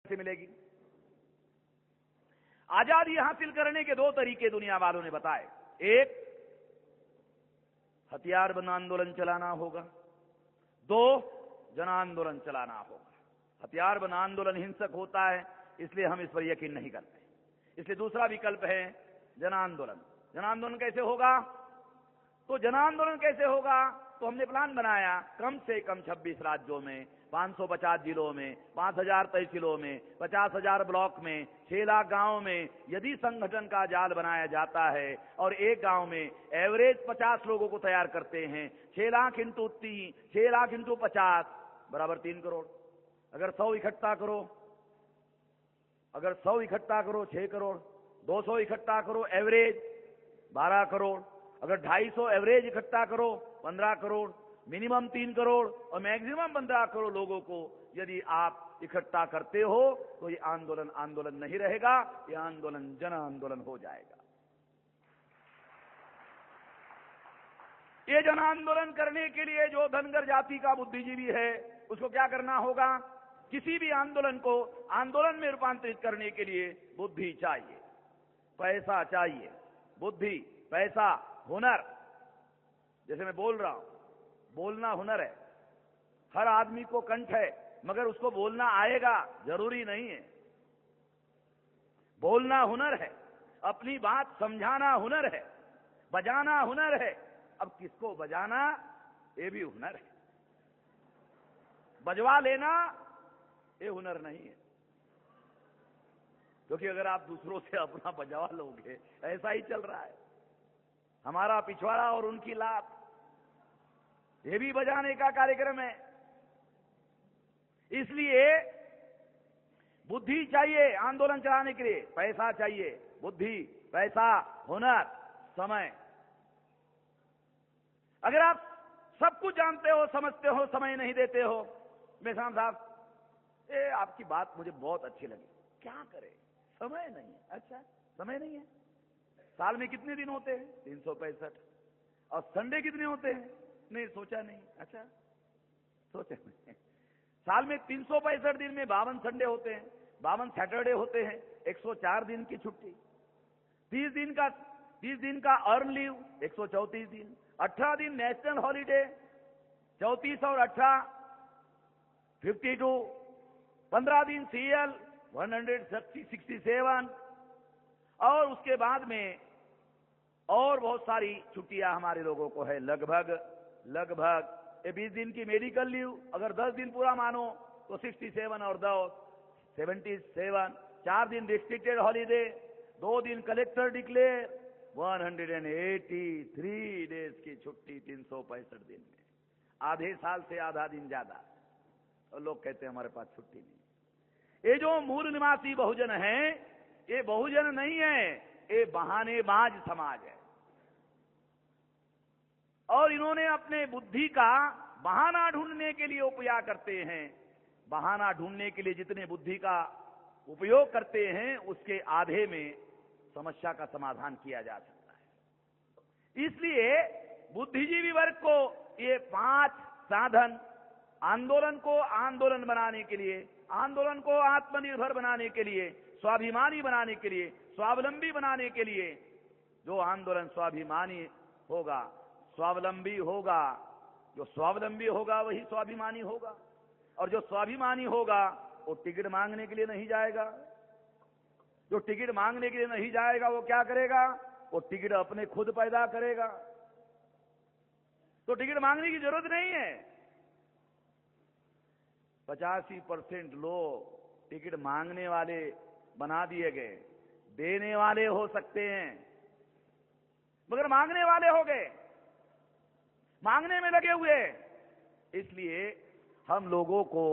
से मिलेगी। आजादी हासिल करने के दो तरीके दुनिया वालों ने बताए। एक, हथियार बंद आंदोलन चलाना होगा। दो, जन आंदोलन चलाना होगा। हथियार बंद आंदोलन हिंसक होता है, इसलिए हम इस पर यकीन नहीं करते। इसलिए दूसरा विकल्प है जन आंदोलन। जन आंदोलन कैसे होगा? तो जन आंदोलन कैसे होगा? तो हमने प्लान बनाया, कम से कम 26 राज्यों में, 550 जिलों में, 5000 तहसीलों में, 50,000 ब्लॉक में, 6 लाख गांव में यदि संगठन का जाल बनाया जाता है और एक गांव में एवरेज 50 लोगों को तैयार करते हैं, 6 लाख इंटू 50 बराबर 3 करोड़। अगर 100 इकट्ठा करो, 6 करोड़, 200 इकट्ठा करो एवरेज 12 करोड़, अगर 250 एवरेज इकट्ठा करो 15 करोड़, मिनिमम 3 करोड़ और मैक्सिमम 15 करोड़ लोगों को यदि आप इकट्ठा करते हो तो ये आंदोलन आंदोलन नहीं रहेगा, ये आंदोलन जन आंदोलन हो जाएगा। ये जन आंदोलन करने के लिए जो धनगर जाति का बुद्धिजीवी है उसको क्या करना होगा? किसी भी आंदोलन को आंदोलन में रूपांतरित करने के लिए बुद्धि चाहिए, पैसा चाहिए। बुद्धि, पैसा, हुनर। जैसे मैं बोल रहा हूं, बोलना हुनर है। हर आदमी को कंठ है, मगर उसको बोलना आएगा जरूरी नहीं है। बोलना हुनर है, अपनी बात समझाना हुनर है, बजाना हुनर है। अब किसको बजाना, ये भी हुनर है। बजवा लेना ये हुनर नहीं है, क्योंकि अगर आप दूसरों से अपना बजवा लोगे, ऐसा ही चल रहा है। हमारा पिछवाड़ा और उनकी लात, ये भी बजाने का कार्यक्रम है। इसलिए बुद्धि चाहिए आंदोलन चलाने के लिए, पैसा चाहिए। बुद्धि, पैसा, हुनर, समय। अगर आप सब कुछ जानते हो, समझते हो, समय नहीं देते हो, मेहसान साहब ये आपकी बात मुझे बहुत अच्छी लगी, क्या करें, समय नहीं है। अच्छा, समय नहीं है? साल में कितने दिन होते हैं? 365। और संडे कितने होते हैं? नहीं, सोचा नहीं। अच्छा, सोचा नहीं। साल में 365 दिन में 52 संडे होते हैं, 52 सैटरडे होते हैं, 104 दिन की छुट्टी, 30 दिन का अर्न लीव, 134 दिन, 18 दिन नेशनल हॉलीडे, 34 और 18 52, 15 दिन CL 167, और उसके बाद में और बहुत सारी छुट्टियां हमारे लोगों को है। लगभग 20 दिन की मेडिकल लीव, अगर 10 दिन पूरा मानो तो 67 और 2 77, 4 दिन रिस्ट्रिक्टेड हॉलीडे, 2 दिन कलेक्टर डिक्लेयर, 183 डेज की छुट्टी 365 दिन में, आधे साल से आधा दिन ज्यादा। और लोग कहते हैं हमारे पास छुट्टी नहीं। ये जो मूल निवासी बहुजन है, ये बहुजन नहीं है, ये बहानेबाज समाज है। और इन्होंने अपने बुद्धि का बहाना ढूंढने के लिए उपयोग करते हैं। बहाना ढूंढने के लिए जितने बुद्धि का उपयोग करते हैं, उसके आधे में समस्या का समाधान किया जा सकता है। इसलिए बुद्धिजीवी वर्ग को ये 5 साधन, आंदोलन को आंदोलन बनाने के लिए, आंदोलन को आत्मनिर्भर बनाने के लिए, स्वाभिमानी बनाने के लिए, स्वावलंबी बनाने के लिए, जो आंदोलन स्वाभिमानी होगा, स्वावलंबी होगा, जो स्वावलंबी होगा वही स्वाभिमानी होगा। और जो स्वाभिमानी होगा वो टिकट मांगने के लिए नहीं जाएगा। जो टिकट मांगने के लिए नहीं जाएगा वो क्या करेगा? वो टिकट अपने खुद पैदा करेगा। तो टिकट मांगने की जरूरत नहीं है। 85% लोग टिकट मांगने वाले बना दिए गए, देने वाले हो सकते हैं मगर मांगने वाले हो गए, मांगने में लगे हुए। इसलिए हम लोगों को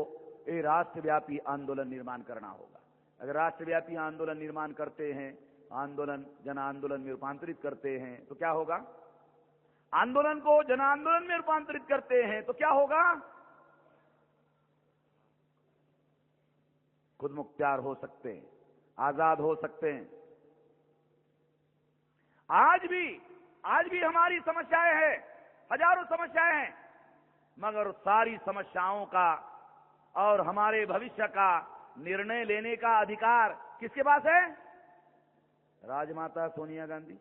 ये राष्ट्रव्यापी आंदोलन निर्माण करना होगा। अगर राष्ट्रव्यापी आंदोलन निर्माण करते हैं, आंदोलन जन आंदोलन में रूपांतरित करते हैं तो क्या होगा? आंदोलन को जन आंदोलन में रूपांतरित करते हैं तो क्या होगा? खुद मुख्तियार हो सकते हैं, आजाद हो सकते हैं। आज भी हमारी समस्याएं हैं, हजारों समस्याएं हैं, मगर सारी समस्याओं का और हमारे भविष्य का निर्णय लेने का अधिकार किसके पास है? राजमाता सोनिया गांधी।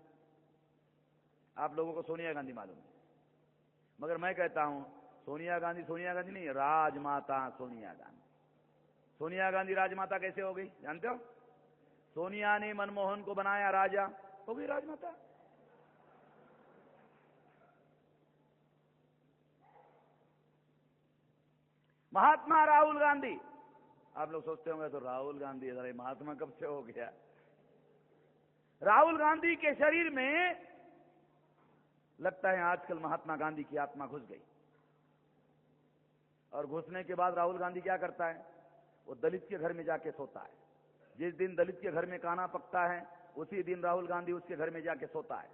आप लोगों को सोनिया गांधी मालूम है, मगर मैं कहता हूं सोनिया गांधी नहीं, राजमाता सोनिया गांधी। सोनिया गांधी राजमाता कैसे हो गई जानते हो? सोनिया ने मनमोहन को बनाया राजा, हो गई राजमाता। महात्मा राहुल गांधी, आप लोग सोचते होंगे तो राहुल गांधी, अरे महात्मा कब से हो गया? राहुल गांधी के शरीर में लगता है आजकल महात्मा गांधी की आत्मा घुस गई, और घुसने के बाद राहुल गांधी क्या करता है? वो दलित के घर में जाके सोता है। जिस दिन दलित के घर में खाना पकता है उसी दिन राहुल गांधी उसके घर में जाके सोता है।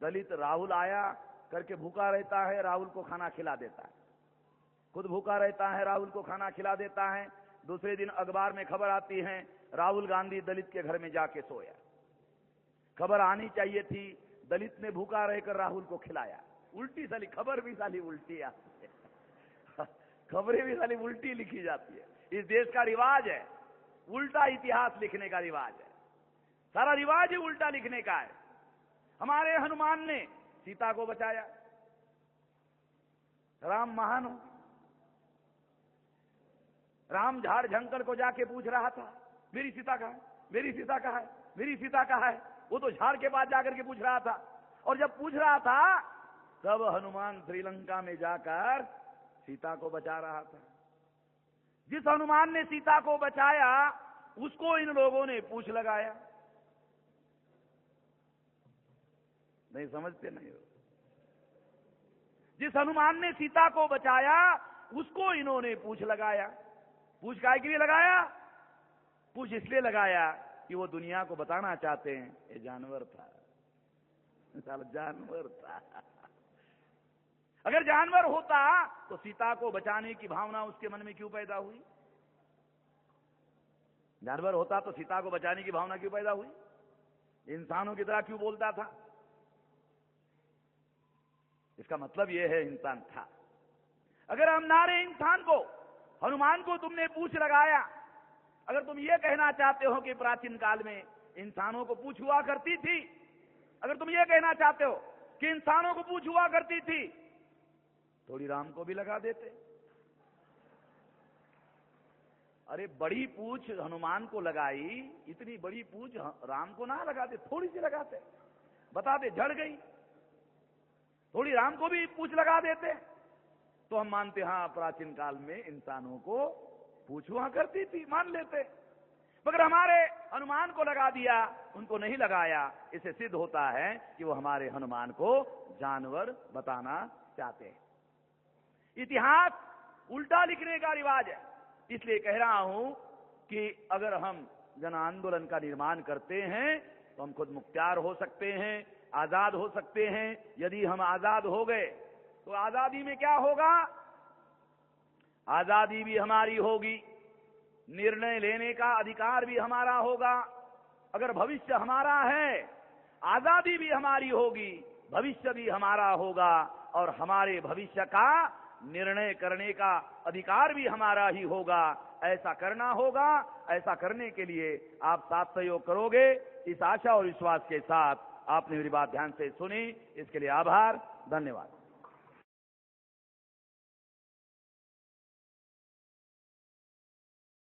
दलित राहुल आया करके भूखा रहता है, राहुल को खाना खिला देता है, खुद भूखा रहता है, राहुल को खाना खिला देता है। दूसरे दिन अखबार में खबर आती है राहुल गांधी दलित के घर में जाके सोया। खबर आनी चाहिए थी दलित ने भूखा रहकर राहुल को खिलाया। उल्टी साली खबर भी साली उल्टी आती है, खबरें भी साली उल्टी लिखी जाती है। इस देश का रिवाज है, उल्टा इतिहास लिखने का रिवाज है। सारा रिवाज ही उल्टा लिखने का है। हमारे हनुमान ने सीता को बचाया, राम महान हो। राम झाड़ झंकर को जाके पूछ रहा था मेरी सीता कहाँ है, मेरी सीता कहाँ है, मेरी सीता कहाँ है। वो तो झाड़ के पास जाकर के पूछ रहा था, और जब पूछ रहा था तब हनुमान श्रीलंका में जाकर सीता को बचा रहा था। जिस हनुमान ने सीता को बचाया उसको इन लोगों ने पूछ लगाया। नहीं समझते नहीं हो? जिस हनुमान ने सीता को बचाया उसको इन्होंने पूछ लगाया। पूछ काहे के लिए लगाया? पूछ इसलिए लगाया कि वो दुनिया को बताना चाहते हैं ये जानवर था, साला जानवर था। अगर जानवर होता तो सीता को बचाने की भावना उसके मन में क्यों पैदा हुई? जानवर होता तो सीता को बचाने की भावना क्यों पैदा हुई? इंसानों की तरह क्यों बोलता था? इसका मतलब यह है इंसान था। अगर हमारे इंसान को, हनुमान को तुमने पूछ लगाया, अगर तुम ये कहना चाहते हो कि प्राचीन काल में इंसानों को पूछ हुआ करती थी, अगर तुम ये कहना चाहते हो कि इंसानों को पूछ हुआ करती थी, थोड़ी राम को भी लगा देते। अरे बड़ी पूछ हनुमान को लगाई, इतनी बड़ी पूछ राम को ना लगाते, थोड़ी सी लगाते, बताते झड़ गई। थोड़ी राम को भी पूछ लगा देते तो हम मानते हाँ प्राचीन काल में इंसानों को पूछ हुआ करती थी, मान लेते। मगर हमारे हनुमान को लगा दिया, उनको नहीं लगाया। इससे सिद्ध होता है कि वो हमारे हनुमान को जानवर बताना चाहते हैं। इतिहास उल्टा लिखने का रिवाज है। इसलिए कह रहा हूं कि अगर हम जन आंदोलन का निर्माण करते हैं तो हम खुद मुख्तियार हो सकते हैं, आजाद हो सकते हैं। यदि हम आजाद हो गए तो आजादी में क्या होगा? आजादी भी हमारी होगी, निर्णय लेने का अधिकार भी हमारा होगा। अगर भविष्य हमारा है, आजादी भी हमारी होगी, भविष्य भी हमारा होगा, और हमारे भविष्य का निर्णय करने का अधिकार भी हमारा ही होगा। ऐसा करना होगा। ऐसा करने के लिए आप साथ सहयोग करोगे, इस आशा और विश्वास के साथ आपने मेरी बात ध्यान से सुनी, इसके लिए आभार, धन्यवाद।